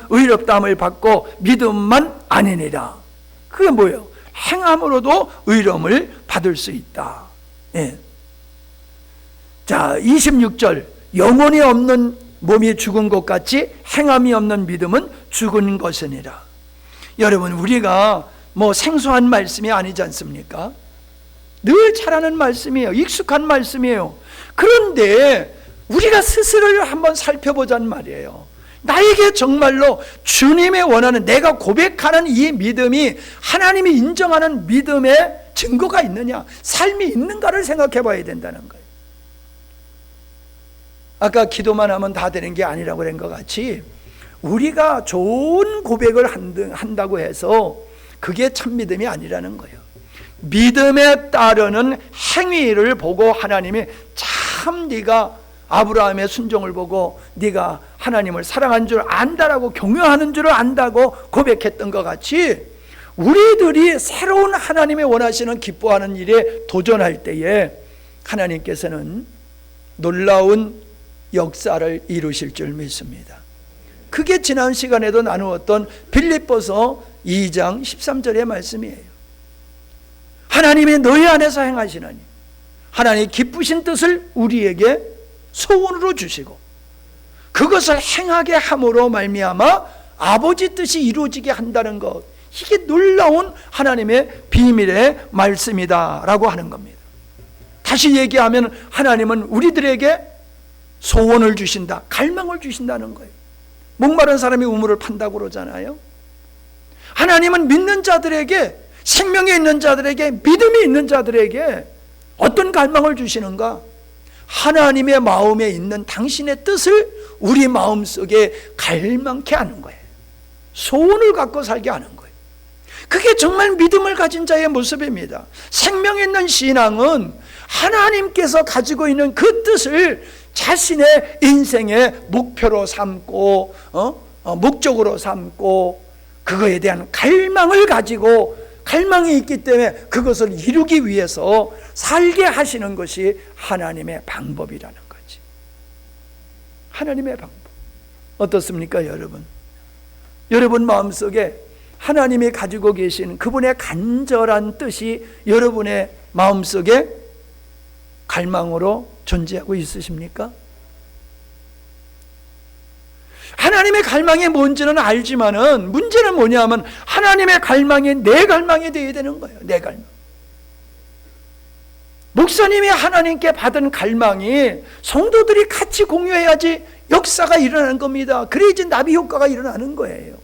[SPEAKER 1] 의롭다함을 받고 믿음만 아니니라. 그게 뭐예요? 행함으로도 의로움을 받을 수 있다. 예. 자, 26절 영혼이 없는 몸이 죽은 것 같이 행함이 없는 믿음은 죽은 것이니라. 여러분, 우리가 뭐 생소한 말씀이 아니지 않습니까? 늘 잘 아는 말씀이에요. 익숙한 말씀이에요. 그런데 우리가 스스로를 한번 살펴보자는 말이에요. 나에게 정말로 주님의 원하는, 내가 고백하는 이 믿음이 하나님이 인정하는 믿음의 증거가 있느냐, 삶이 있는가를 생각해 봐야 된다는 거예요. 아까 기도만 하면 다 되는 게 아니라고 그런 것 같이 우리가 좋은 고백을 한다고 해서 그게 참 믿음이 아니라는 거예요. 믿음에 따르는 행위를 보고 하나님이 참 네가 아브라함의 순종을 보고 네가 하나님을 사랑한 줄 안다라고, 경외하는 줄 안다고 고백했던 것 같이 우리들이 새로운 하나님이 원하시는 기뻐하는 일에 도전할 때에 하나님께서는 놀라운 역사를 이루실 줄 믿습니다. 그게 지난 시간에도 나누었던 빌립보서 2장 13절의 말씀이에요. 하나님이 너희 안에서 행하시나니 하나님의 기쁘신 뜻을 우리에게 소원으로 주시고 그것을 행하게 함으로 말미암아 아버지 뜻이 이루어지게 한다는 것, 이게 놀라운 하나님의 비밀의 말씀이다라고 하는 겁니다. 다시 얘기하면 하나님은 우리들에게 소원을 주신다, 갈망을 주신다는 거예요. 목마른 사람이 우물을 판다고 그러잖아요. 하나님은 믿는 자들에게, 생명이 있는 자들에게, 믿음이 있는 자들에게 어떤 갈망을 주시는가? 하나님의 마음에 있는 당신의 뜻을 우리 마음속에 갈망케 하는 거예요. 소원을 갖고 살게 하는 거예요. 그게 정말 믿음을 가진 자의 모습입니다. 생명 있는 신앙은 하나님께서 가지고 있는 그 뜻을 자신의 인생의 목표로 삼고 목적으로 삼고 그거에 대한 갈망을 가지고, 갈망이 있기 때문에 그것을 이루기 위해서 살게 하시는 것이 하나님의 방법이라는 거지. 하나님의 방법. 어떻습니까, 여러분? 여러분 마음속에 하나님이 가지고 계신 그분의 간절한 뜻이 여러분의 마음속에 갈망으로 존재하고 있으십니까? 하나님의 갈망이 뭔지는 알지만은 문제는 뭐냐면 하나님의 갈망이 내 갈망이 되어야 되는 거예요. 내 갈망. 목사님이 하나님께 받은 갈망이 성도들이 같이 공유해야지 역사가 일어나는 겁니다. 그래야지 나비 효과가 일어나는 거예요.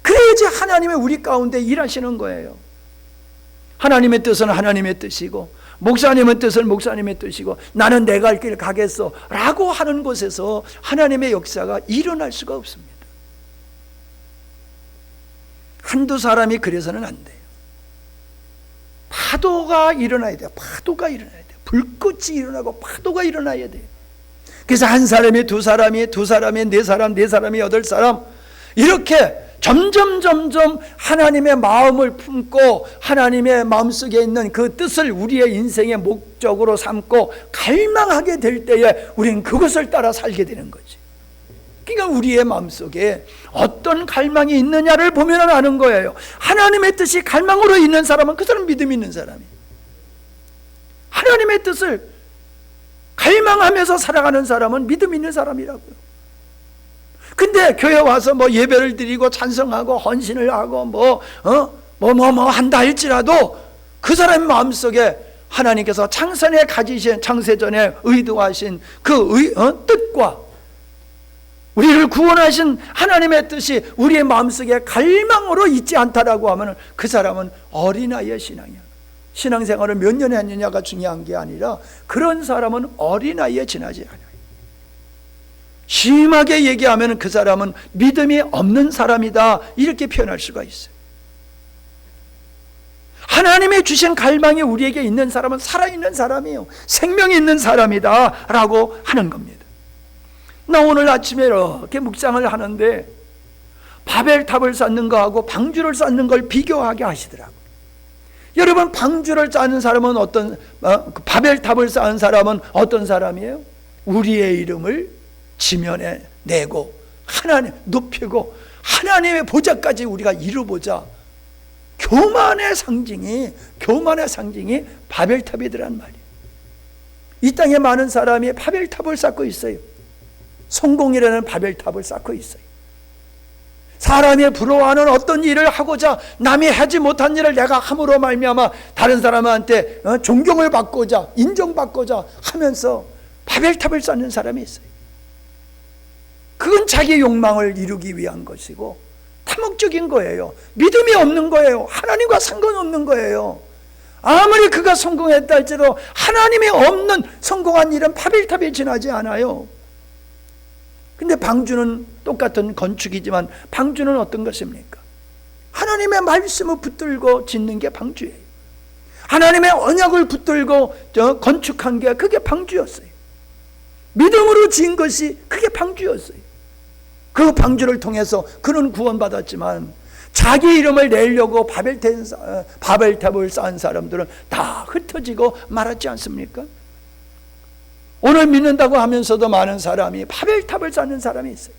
[SPEAKER 1] 그래야지 하나님의 우리 가운데 일하시는 거예요. 하나님의 뜻은 하나님의 뜻이고 목사님의 뜻은 목사님의 뜻이고 나는 내 갈 길 가겠어 라고 하는 곳에서 하나님의 역사가 일어날 수가 없습니다. 한두 사람이 그래서는 안 돼요. 파도가 일어나야 돼요. 파도가 일어나야 돼요. 불꽃이 일어나고 파도가 일어나야 돼요. 그래서 한 사람이, 두 사람이, 네 사람, 네 사람이, 여덟 사람, 이렇게 점점 하나님의 마음을 품고 하나님의 마음속에 있는 그 뜻을 우리의 인생의 목적으로 삼고 갈망하게 될 때에 우리는 그것을 따라 살게 되는 거지. 그러니까 우리의 마음속에 어떤 갈망이 있느냐를 보면 아는 거예요. 하나님의 뜻이 갈망으로 있는 사람은 그 사람 믿음이 있는 사람이에요. 하나님의 뜻을 갈망하면서 살아가는 사람은 믿음 있는 사람이라고요. 근데 교회 와서 뭐 예배를 드리고 찬성하고 헌신을 하고 뭐 한다 할지라도 그 사람의 마음속에 하나님께서 창세전에 가지신, 창세전에 의도하신 그 뜻과 우리를 구원하신 하나님의 뜻이 우리의 마음속에 갈망으로 있지 않다라고 하면 그 사람은 어린아이의 신앙이야. 신앙생활을 몇 년에 했느냐가 중요한 게 아니라 그런 사람은 어린아이에 지나지 않아요. 심하게 얘기하면 그 사람은 믿음이 없는 사람이다, 이렇게 표현할 수가 있어요. 하나님의 주신 갈망이 우리에게 있는 사람은 살아있는 사람이에요. 생명이 있는 사람이다 라고 하는 겁니다. 나 오늘 아침에 이렇게 묵상을 하는데 바벨탑을 쌓는 거하고 방주를 쌓는 걸 비교하게 하시더라고요. 여러분, 방주를 쌓는 사람은 바벨탑을 쌓은 사람은 어떤 사람이에요? 우리의 이름을 지면에 내고 하나님 높이고 하나님의 보좌까지 우리가 이루보자. 교만의 상징이 바벨탑이더란 말이에요. 이 땅에 많은 사람이 바벨탑을 쌓고 있어요. 성공이라는 바벨탑을 쌓고 있어요. 사람이 부러워하는 어떤 일을 하고자 남이 하지 못한 일을 내가 함으로 말미암아 다른 사람한테 존경을 받고자 인정받고자 하면서 바벨탑을 쌓는 사람이 있어요. 그건 자기 욕망을 이루기 위한 것이고 탐욕적인 거예요. 믿음이 없는 거예요. 하나님과 상관없는 거예요. 아무리 그가 성공했다 할지라도 하나님이 없는 성공한 일은 바벨탑에 지나지 않아요. 근데 방주는 똑같은 건축이지만 방주는 어떤 것입니까? 하나님의 말씀을 붙들고 짓는 게 방주예요. 하나님의 언약을 붙들고 건축한 게 그게 방주였어요. 믿음으로 지은 것이 그게 방주였어요. 그 방주를 통해서 그는 구원받았지만 자기 이름을 내려고 바벨탑을 쌓은 사람들은 다 흩어지고 말았지 않습니까? 오늘 믿는다고 하면서도 많은 사람이 바벨탑을 쌓는 사람이 있어요.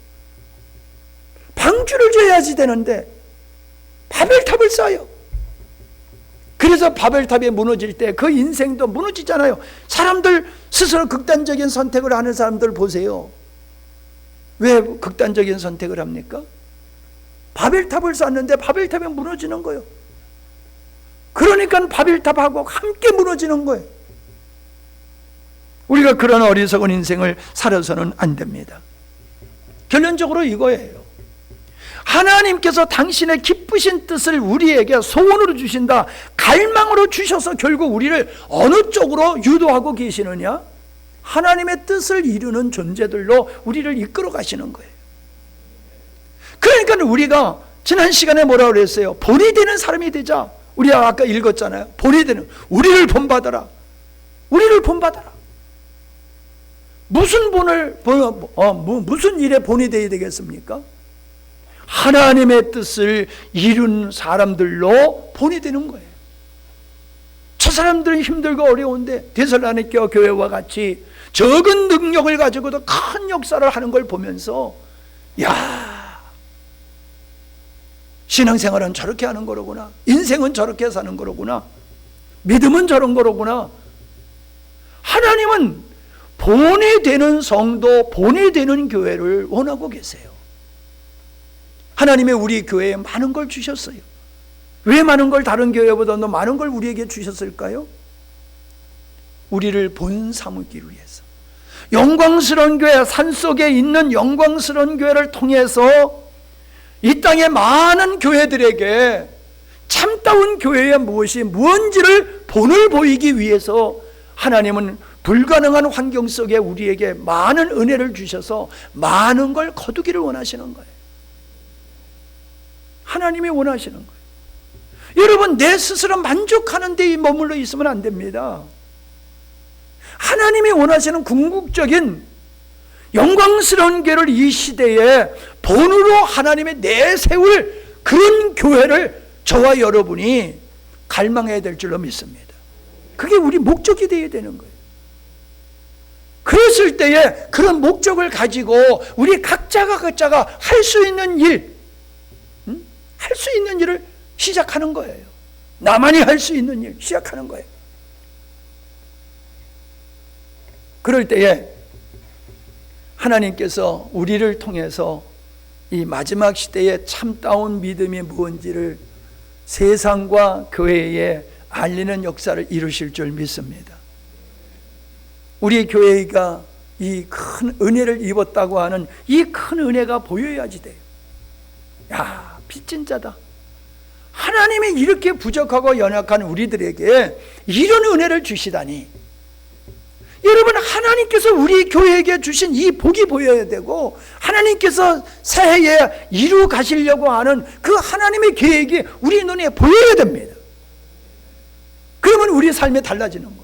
[SPEAKER 1] 방주를 지어야지 되는데 바벨탑을 쌓아요. 그래서 바벨탑이 무너질 때 그 인생도 무너지잖아요. 사람들 스스로 극단적인 선택을 하는 사람들 보세요. 왜 극단적인 선택을 합니까? 바벨탑을 쌓는데 바벨탑이 무너지는 거예요. 그러니까 바벨탑하고 함께 무너지는 거예요. 우리가 그런 어리석은 인생을 살아서는 안 됩니다. 결론적으로 이거예요. 하나님께서 당신의 기쁘신 뜻을 우리에게 소원으로 주신다, 갈망으로 주셔서 결국 우리를 어느 쪽으로 유도하고 계시느냐? 하나님의 뜻을 이루는 존재들로 우리를 이끌어 가시는 거예요. 그러니까 우리가 지난 시간에 뭐라고 그랬어요? 본이 되는 사람이 되자. 우리가 아까 읽었잖아요. 본이 되는, 우리를 본받아라. 우리를 본받아라. 무슨 일에 본이 되어야 되겠습니까? 하나님의 뜻을 이룬 사람들로 본이 되는 거예요. 저 사람들은 힘들고 어려운데 데살로니가 교회와 같이 적은 능력을 가지고도 큰 역사를 하는 걸 보면서, 야, 신앙생활은 저렇게 하는 거로구나, 인생은 저렇게 사는 거로구나, 믿음은 저런 거로구나. 하나님은 본이 되는 성도, 본이 되는 교회를 원하고 계세요. 하나님이 우리 교회에 많은 걸 주셨어요. 왜 많은 걸 다른 교회보다도 많은 걸 우리에게 주셨을까요? 우리를 본 삼기 위해서. 영광스러운 교회, 산속에 있는 영광스러운 교회를 통해서 이 땅의 많은 교회들에게 참다운 교회의 무엇이 무언지를 본을 보이기 위해서 하나님은 불가능한 환경 속에 우리에게 많은 은혜를 주셔서 많은 걸 거두기를 원하시는 거예요. 하나님이 원하시는 거예요. 여러분, 내 스스로 만족하는 데 머물러 있으면 안 됩니다. 하나님이 원하시는 궁극적인 영광스러운 교회를 이 시대에 본으로 하나님의 내세울 그런 교회를 저와 여러분이 갈망해야 될 줄로 믿습니다. 그게 우리 목적이 되어야 되는 거예요. 그랬을 때에 그런 목적을 가지고 우리 각자가 할 수 있는 일, 할 수 있는 일을 시작하는 거예요. 나만이 할 수 있는 일 시작하는 거예요. 그럴 때에 하나님께서 우리를 통해서 이 마지막 시대의 참다운 믿음이 무엇인지를 세상과 교회에 알리는 역사를 이루실 줄 믿습니다. 우리 교회가 이 큰 은혜를 입었다고 하는 이 큰 은혜가 보여야지 돼요. 야, 빚진 자다. 하나님이 이렇게 부족하고 연약한 우리들에게 이런 은혜를 주시다니. 여러분, 하나님께서 우리 교회에게 주신 이 복이 보여야 되고, 하나님께서 새해에 이루 가시려고 하는 그 하나님의 계획이 우리 눈에 보여야 됩니다. 그러면 우리 삶이 달라지는 거예요.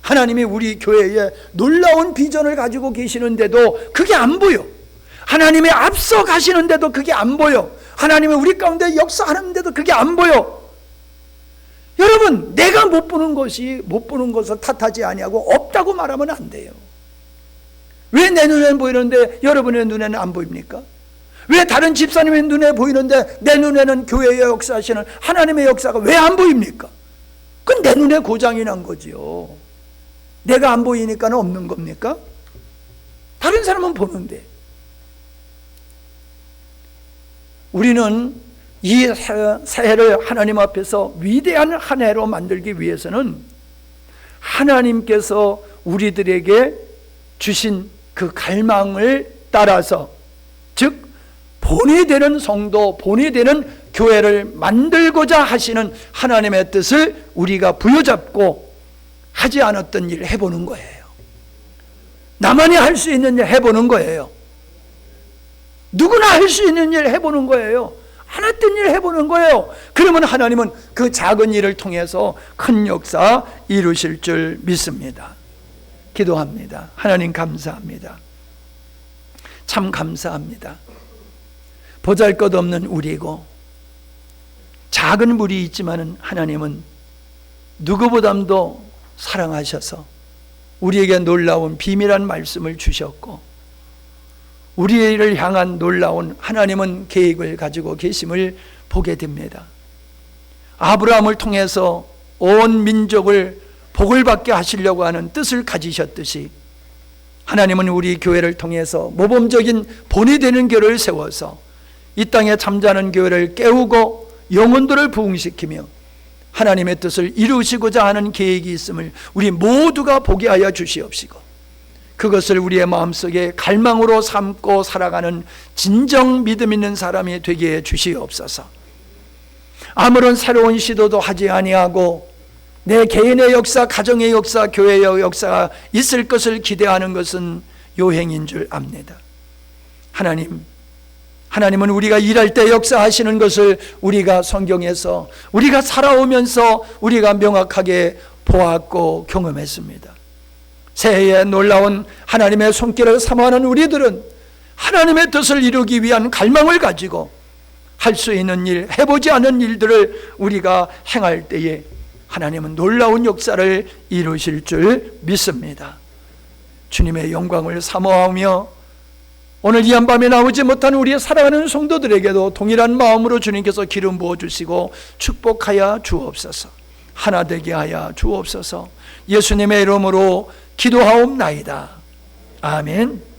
[SPEAKER 1] 하나님이 우리 교회에 놀라운 비전을 가지고 계시는데도 그게 안 보여. 하나님이 앞서 가시는데도 그게 안 보여. 하나님은 우리 가운데 역사하는데도 그게 안 보여. 여러분, 내가 못 보는 것을 탓하지 아니하고 없다고 말하면 안 돼요. 왜 내 눈에는 보이는데 여러분의 눈에는 안 보입니까? 왜 다른 집사님의 눈에 보이는데 내 눈에는 교회의 역사하시는 하나님의 역사가 왜 안 보입니까? 그건 내 눈에 고장이 난 거지요. 내가 안 보이니까는 없는 겁니까? 다른 사람은 보는데. 우리는 이 새해를 하나님 앞에서 위대한 한 해로 만들기 위해서는 하나님께서 우리들에게 주신 그 갈망을 따라서, 즉 본이 되는 성도, 본이 되는 교회를 만들고자 하시는 하나님의 뜻을 우리가 부여잡고 하지 않았던 일을 해보는 거예요. 나만이 할 수 있는 일 해보는 거예요. 누구나 할 수 있는 일 해보는 거예요. 안 했던 일 해보는 거예요. 그러면 하나님은 그 작은 일을 통해서 큰 역사 이루실 줄 믿습니다. 기도합니다. 하나님 감사합니다. 참 감사합니다. 보잘것없는 우리고 작은 무리 있지만은 하나님은 누구보다도 사랑하셔서 우리에게 놀라운 비밀한 말씀을 주셨고, 우리를 향한 놀라운 하나님은 계획을 가지고 계심을 보게 됩니다. 아브라함을 통해서 온 민족을 복을 받게 하시려고 하는 뜻을 가지셨듯이 하나님은 우리 교회를 통해서 모범적인 본이 되는 교회를 세워서 이 땅에 잠자는 교회를 깨우고 영혼들을 부흥시키며 하나님의 뜻을 이루시고자 하는 계획이 있음을 우리 모두가 보게 하여 주시옵시고, 그것을 우리의 마음속에 갈망으로 삼고 살아가는 진정 믿음 있는 사람이 되게 해 주시옵소서. 아무런 새로운 시도도 하지 아니하고 내 개인의 역사, 가정의 역사, 교회의 역사가 있을 것을 기대하는 것은 요행인 줄 압니다. 하나님은 우리가 일할 때 역사하시는 것을 우리가 성경에서 우리가 살아오면서 우리가 명확하게 보았고 경험했습니다. 새해에 놀라운 하나님의 손길을 사모하는 우리들은 하나님의 뜻을 이루기 위한 갈망을 가지고 할 수 있는 일, 해보지 않은 일들을 우리가 행할 때에 하나님은 놀라운 역사를 이루실 줄 믿습니다. 주님의 영광을 사모하며 오늘 이 한밤에 나오지 못한 우리의 사랑하는 성도들에게도 동일한 마음으로 주님께서 기름 부어주시고 축복하여 주옵소서. 하나 되게 하여 주옵소서. 예수님의 이름으로 기도하옵나이다. 아멘.